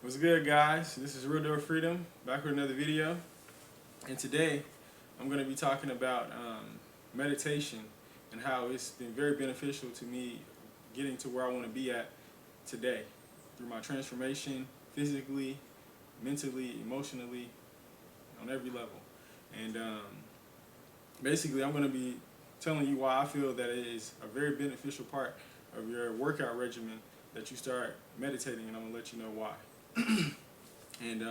What's good, guys? This is Real Door Freedom, back with another video. And today, I'm going to be talking about meditation and how it's been very beneficial to me getting to where I want to be at today through my transformation, physically, mentally, emotionally, on every level. And basically, I'm going to be telling you why I feel that it is a very beneficial part of your workout regimen that you start meditating, and I'm going to let you know why. And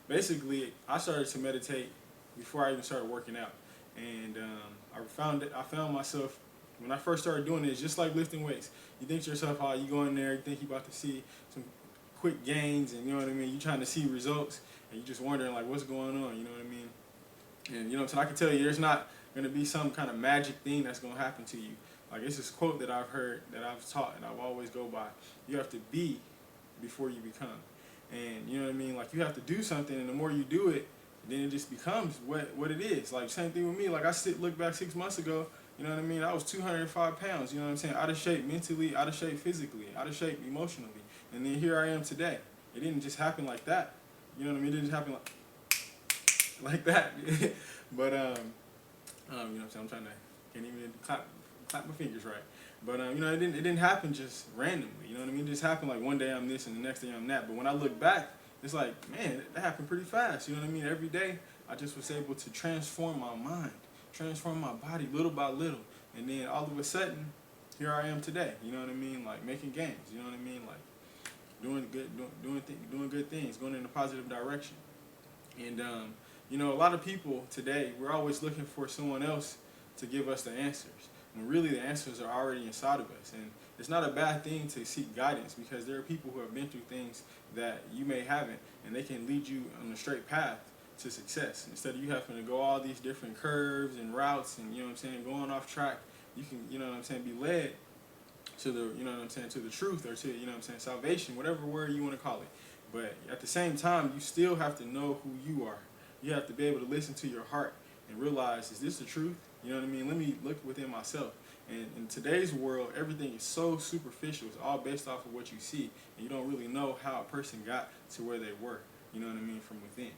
basically, I started to meditate before I even started working out, and I found myself when I first started doing it. It's just like lifting weights. You think to yourself, "Oh, you go in there, you think you about to see some quick gains, and you know what I mean. You trying to see results, and you just wondering like, what's going on? You know what I mean? And you know, so I can tell you, there's not going to be some kind of magic thing that's going to happen to you. Like it's this quote that I've heard, that I've taught, and I've always go by. You have to be before you become. And you know what I mean? Like you have to do something, and the more you do it, then it just becomes what it is. Like same thing with me. Like look back 6 months ago, you know what I mean? I was 205 pounds, you know what I'm saying? Out of shape mentally, out of shape physically, out of shape emotionally. And then here I am today. It didn't just happen like that. You know what I mean? It didn't happen like that. But you know what I'm saying? Can't even clap my fingers right. But you know, it didn't happen just randomly. You know what I mean? It just happened like one day I'm this and the next day I'm that. But when I look back, it's like, man, that happened pretty fast. You know what I mean? Every day I just was able to transform my mind, transform my body little by little, and then all of a sudden, here I am today. You know what I mean? Like making gains. You know what I mean? Like doing good things, going in a positive direction. And you know, a lot of people today, we're always looking for someone else to give us the answers, when really the answers are already inside of us. And it's not a bad thing to seek guidance, because there are people who have been through things that you may haven't, and they can lead you on a straight path to success. Instead of you having to go all these different curves and routes and, you know what I'm saying, going off track, you can, you know what I'm saying, be led to the, you know what I'm saying, to the truth, or to, you know what I'm saying, salvation, whatever word you want to call it. But at the same time, you still have to know who you are. You have to be able to listen to your heart and realize, is this the truth? You know what I mean? Let me look within myself. And in today's world, everything is so superficial. It's all based off of what you see, and you don't really know how a person got to where they were. You know what I mean? From within.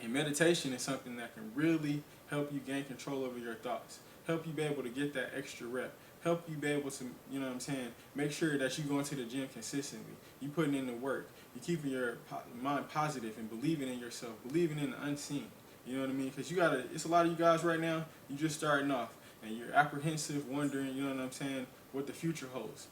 And meditation is something that can really help you gain control over your thoughts, help you be able to get that extra rep, help you be able to, you know what I'm saying, make sure that you go into the gym consistently, you putting in the work, you keeping your mind positive and believing in yourself, believing in the unseen. You know what I mean? Because it's a lot of you guys right now, you just starting off, and you're apprehensive, wondering, you know what I'm saying, what the future holds.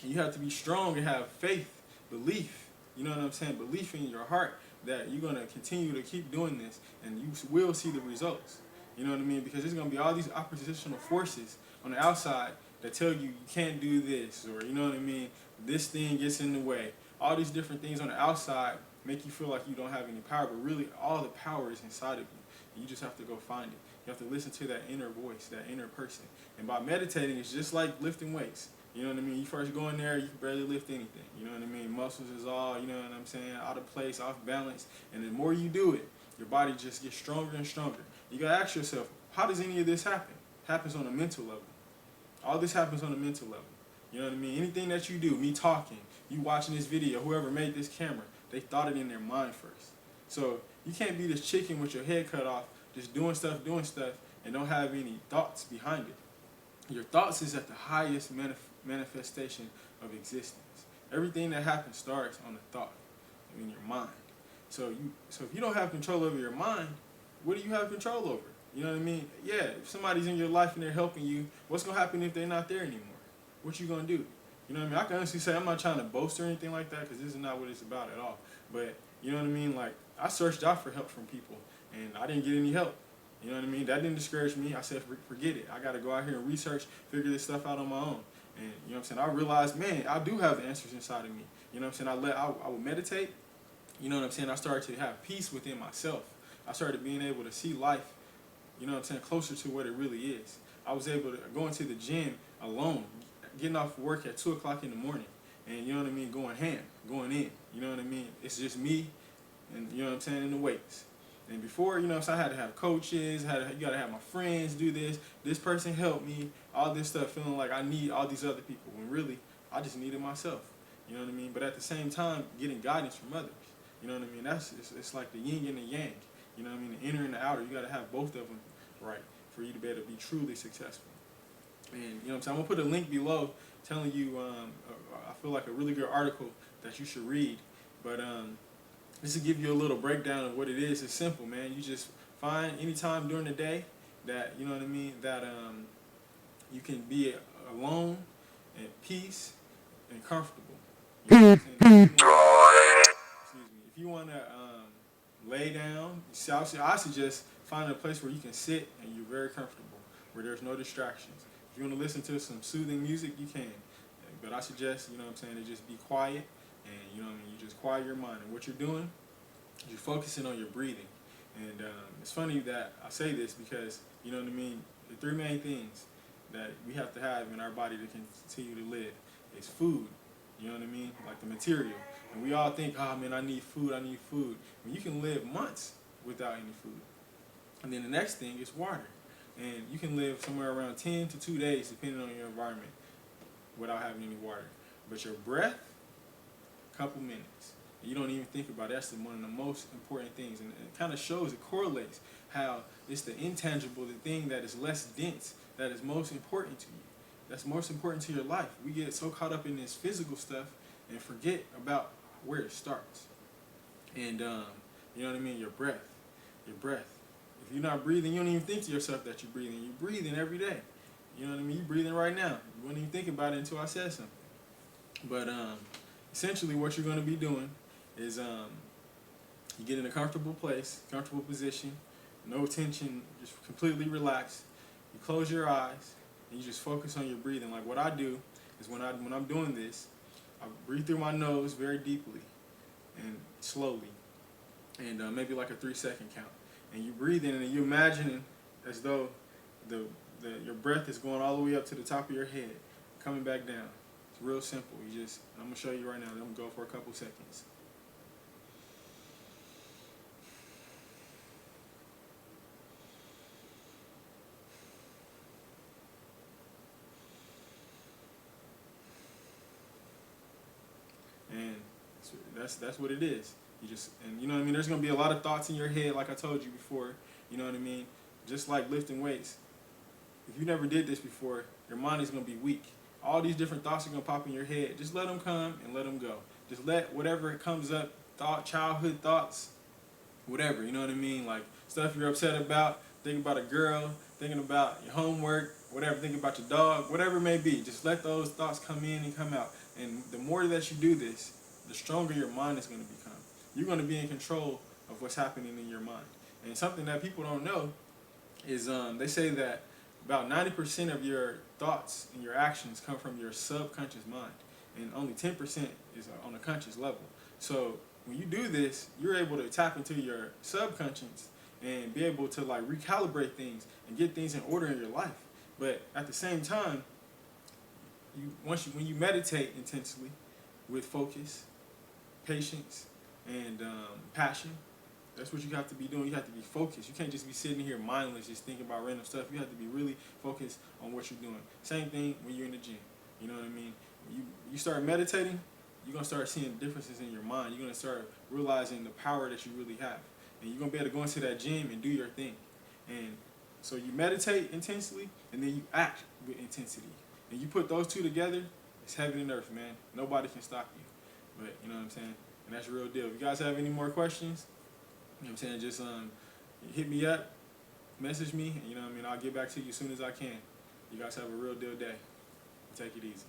And you have to be strong and have faith, belief, you know what I'm saying, belief in your heart that you're going to continue to keep doing this, and you will see the results. You know what I mean? Because there's going to be all these oppositional forces on the outside that tell you can't do this, or you know what I mean, this thing gets in the way. All these different things on the outside make you feel like you don't have any power, but really all the power is inside of you. You just have to go find it. You have to listen to that inner voice, that inner person. And by meditating, it's just like lifting weights. You know what I mean? You first go in there, you can barely lift anything. You know what I mean? Muscles is all, you know what I'm saying, out of place, off balance. And the more you do it, your body just gets stronger and stronger. You gotta ask yourself, how does any of this happen? It happens on a mental level. All this happens on a mental level. You know what I mean? Anything that you do, me talking, you watching this video, whoever made this camera, they thought it in their mind first. So you can't be this chicken with your head cut off, just doing stuff, and don't have any thoughts behind it. Your thoughts is at the highest manifestation of existence. Everything that happens starts on the thought, in your mind. So if you don't have control over your mind, what do you have control over? You know what I mean? Yeah, if somebody's in your life and they're helping you, what's going to happen if they're not there anymore? What you going to do? You know what I mean? I can honestly say, I'm not trying to boast or anything like that, because this is not what it's about at all. But, you know what I mean? Like, I searched out for help from people, and I didn't get any help. You know what I mean? That didn't discourage me. I said, forget it. I got to go out here and research, figure this stuff out on my own. And, you know what I'm saying? I realized, man, I do have the answers inside of me. You know what I'm saying? I would meditate. You know what I'm saying? I started to have peace within myself. I started being able to see life, you know what I'm saying, closer to what it really is. I was able to go into the gym alone, getting off work at 2 o'clock in the morning, and you know what I mean, going in, you know what I mean? It's just me and, you know what I'm saying, in the weights. And before, you know, so I had to have coaches, you got to have my friends do this person helped me, all this stuff, feeling like I need all these other people, when really, I just needed myself. You know what I mean? But at the same time, getting guidance from others. You know what I mean? It's like the yin and the yang. You know what I mean? The inner and the outer. You got to have both of them right for you to be able to be truly successful. And you know what I'm saying? I'm gonna put a link below telling you. I feel like a really good article that you should read. But just to give you a little breakdown of what it is, it's simple, man. You just find any time during the day that, you know what I mean, that you can be alone, at peace, and comfortable. You know what I'm saying? Excuse me. If you want to lay down, I suggest finding a place where you can sit and you're very comfortable, where there's no distractions. If you want to listen to some soothing music, you can. But I suggest, you know what I'm saying, to just be quiet and, you know what I mean, you just quiet your mind. And what you're doing, you're focusing on your breathing. And it's funny that I say this because, you know what I mean, the three main things that we have to have in our body to continue to live is food, you know what I mean, like the material. And we all think, oh man, I need food. When you can live months without any food. And then the next thing is water. And you can live somewhere around 10 to 2 days, depending on your environment, without having any water. But your breath, a couple minutes. You don't even think about it. That's one of the most important things. And it kind of shows, it correlates how it's the intangible, the thing that is less dense, that is most important to you. That's most important to your life. We get so caught up in this physical stuff and forget about where it starts. And, you know what I mean? Your breath. If you're not breathing, you don't even think to yourself that you're breathing. You're breathing every day. You know what I mean? You're breathing right now. You wouldn't even think about it until I said something. But essentially what you're going to be doing is you get in a comfortable place, comfortable position, no tension, just completely relaxed. You close your eyes and you just focus on your breathing. Like what I do is when I'm doing this, I breathe through my nose very deeply and slowly, and maybe like a 3-second count. And you breathe in and you imagining as though your breath is going all the way up to the top of your head, coming back down. It's real simple. I'm gonna show you right now. I'm gonna go for a couple seconds. And that's what it is. And you know what I mean, there's gonna be a lot of thoughts in your head, like I told you before, you know what I mean? Just like lifting weights. If you never did this before, your mind is gonna be weak. All these different thoughts are gonna pop in your head. Just let them come and let them go. Just let whatever comes up, childhood thoughts, whatever, you know what I mean? Like stuff you're upset about, thinking about a girl, thinking about your homework, whatever, thinking about your dog, whatever it may be. Just let those thoughts come in and come out. And the more that you do this, the stronger your mind is going to become. You're going to be in control of what's happening in your mind. And something that people don't know is they say that about 90% of your thoughts and your actions come from your subconscious mind. And only 10% is on a conscious level. So when you do this, you're able to tap into your subconscious and be able to like recalibrate things and get things in order in your life. But at the same time, when you meditate intensely with focus, patience, and passion, that's what you have to be doing. You have to be focused. You can't just be sitting here mindless, just thinking about random stuff. You have to be really focused on what you're doing. Same thing when you're in the gym. You know what I mean? When you start meditating, you're going to start seeing differences in your mind. You're going to start realizing the power that you really have. And you're going to be able to go into that gym and do your thing. And so you meditate intensely, and then you act with intensity. And you put those two together, it's heaven and earth, man. Nobody can stop you. But, you know what I'm saying? And that's the real deal. If you guys have any more questions, you know what I'm saying, just hit me up, message me, and you know what I mean, I'll get back to you as soon as I can. You guys have a real deal day. Take it easy.